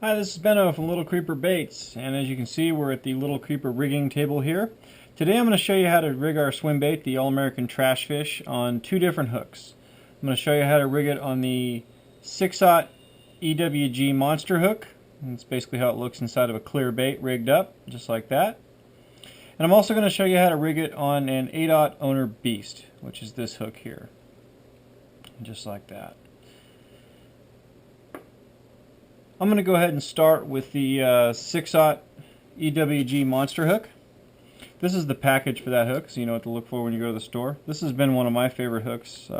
Hi, this is Benno from Little Creeper Baits, and as you can see, we're at the Little Creeper rigging table here. Today I'm going to show you how to rig our swim bait, the All-American Trash Fish, on two different hooks. I'm going to show you how to rig it on the 6/0 EWG monster hook. That's basically how it looks inside of a clear bait rigged up, just like that. And I'm also going to show you how to rig it on an 8/0 owner beast, which is this hook here, just like that. I'm going to go ahead and start with the 6/0 EWG monster hook. This is the package for that hook, so you know what to look for when you go to the store. This has been one of my favorite hooks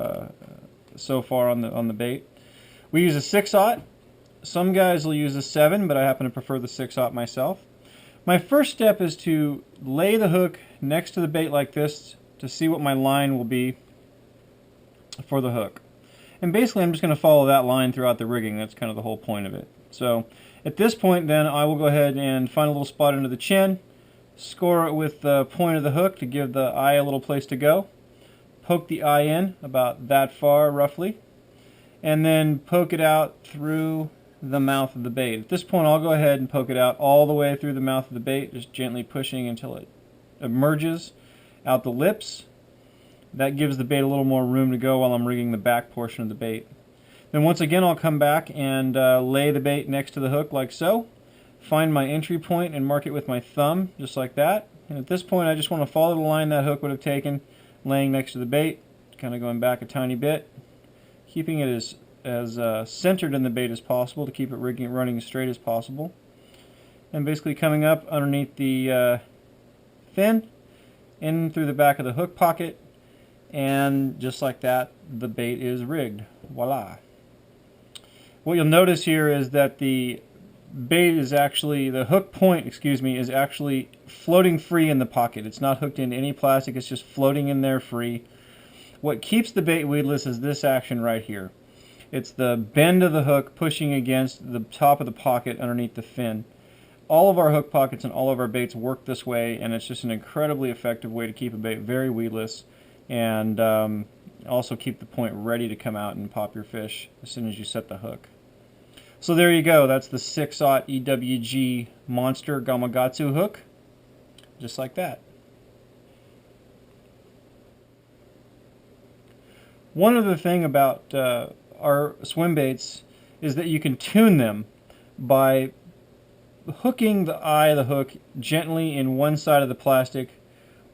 so far on the bait. We use a 6/0. Some guys will use a 7, but I happen to prefer the 6/0 myself. My first step is to lay the hook next to the bait like this to see what my line will be for the hook. And basically I'm just going to follow that line throughout the rigging. That's kind of the whole point of it. So at this point then I will go ahead and find a little spot under the chin, score it with the point of the hook to give the eye a little place to go, poke the eye in about that far roughly, and then poke it out through the mouth of the bait. At this point I'll go ahead and poke it out all the way through the mouth of the bait, just gently pushing until it emerges out the lips. That gives the bait a little more room to go while I'm rigging the back portion of the bait. Then once again I'll come back and lay the bait next to the hook like so. Find my entry point and mark it with my thumb, just like that. And at this point I just want to follow the line that hook would have taken, laying next to the bait, kind of going back a tiny bit, keeping it as centered in the bait as possible to keep it running as straight as possible. And basically coming up underneath the fin, in through the back of the hook pocket, and just like that the bait is rigged. Voila. What you'll notice here is that the bait is actually, the hook point, excuse me, is actually floating free in the pocket. It's not hooked into any plastic, it's just floating in there free. What keeps the bait weedless is this action right here. It's the bend of the hook pushing against the top of the pocket underneath the fin. All of our hook pockets and all of our baits work this way, and it's just an incredibly effective way to keep a bait very weedless and also keep the point ready to come out and pop your fish as soon as you set the hook. So there you go, that's the 6/0 EWG Monster Gamakatsu hook, just like that. One other thing about our swim baits is that you can tune them by hooking the eye of the hook gently in one side of the plastic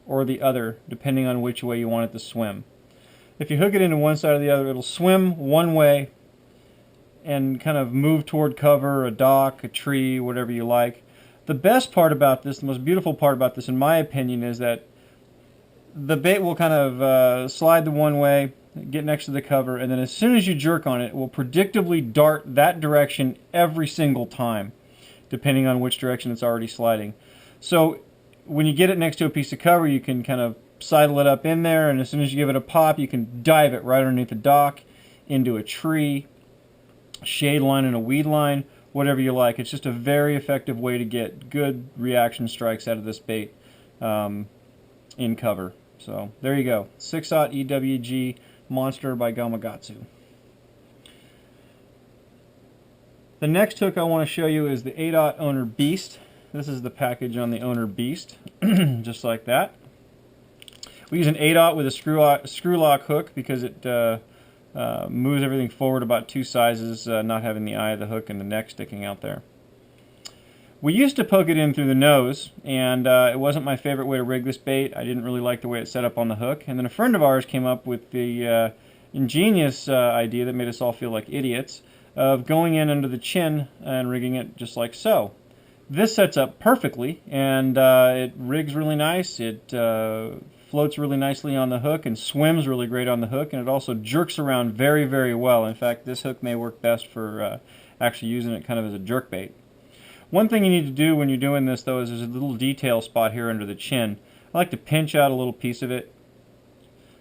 or the other, depending on which way you want it to swim. If you hook it into one side or the other, it'll swim one way and kind of move toward cover, a dock, a tree, whatever you like. The best part about this, the most beautiful part about this in my opinion, is that the bait will kind of slide the one way, get next to the cover, and then as soon as you jerk on it, it will predictably dart that direction every single time, depending on which direction it's already sliding. So when you get it next to a piece of cover, you can kind of sidle it up in there, and as soon as you give it a pop, you can dive it right underneath the dock, into a tree, shade line and a weed line, whatever you like. It's just a very effective way to get good reaction strikes out of this bait in cover. So there you go, 6/0 EWG Monster by Gamakatsu. The next hook I want to show you is the 8/0 owner beast. This is the package on the owner beast, just like that. We use an 8/0 with a screw lock hook because it moves everything forward about 2 sizes, not having the eye of the hook and the neck sticking out there. We used to poke it in through the nose, and it wasn't my favorite way to rig this bait. I didn't really like the way it set up on the hook. And then a friend of ours came up with the ingenious idea that made us all feel like idiots of going in under the chin and rigging it just like so. This sets up perfectly, and it rigs really nice. It floats really nicely on the hook and swims really great on the hook, and it also jerks around very, very well. In fact, this hook may work best for actually using it kind of as a jerk bait. One thing you need to do when you're doing this, though, is there's a little detail spot here under the chin. I like to pinch out a little piece of it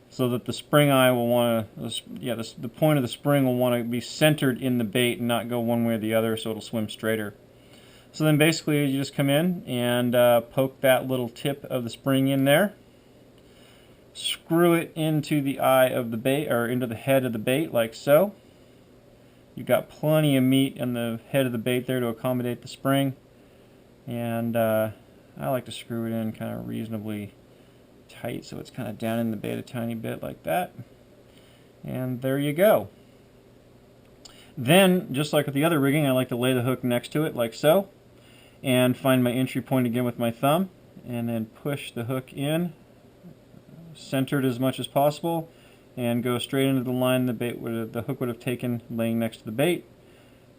so that the spring eye will want to, the point of the spring will want to be centered in the bait and not go one way or the other, so it'll swim straighter. So then basically you just come in and poke that little tip of the spring in there, screw it into the eye of the bait, or into the head of the bait like so, You've got plenty of meat on the head of the bait there to accommodate the spring. And I like to screw it in kind of reasonably tight so it's kind of down in the bait a tiny bit like that. And there you go. Then, just like with the other rigging, I like to lay the hook next to it like so, and find my entry point again with my thumb, and then push the hook in, centered as much as possible, and go straight into the line the hook would have taken laying next to the bait.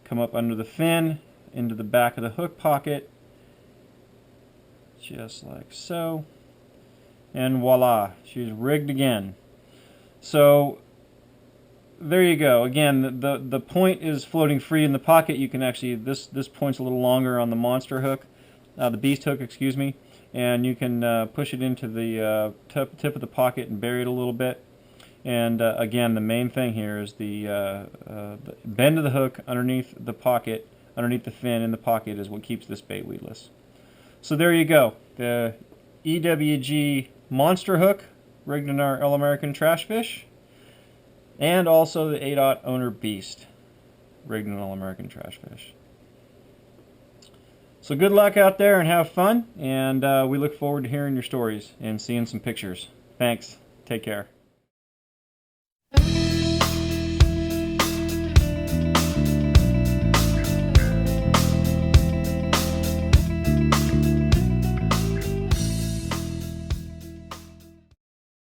Come up under the fin, into the back of the hook pocket, just like so, and voila, she's rigged again. So there you go. Again, the point is floating free in the pocket. You can actually, this point's a little longer on the monster hook, the beast hook, excuse me, and you can push it into the tip of the pocket and bury it a little bit. And again, the main thing here is the bend of the hook underneath the pocket, underneath the fin in the pocket is what keeps this bait weedless. So there you go. The EWG monster hook rigged in our All-American trash fish. And also the 8/0 owner beast, rigged in All-American trash fish. So good luck out there and have fun, and we look forward to hearing your stories and seeing some pictures. Thanks. Take care.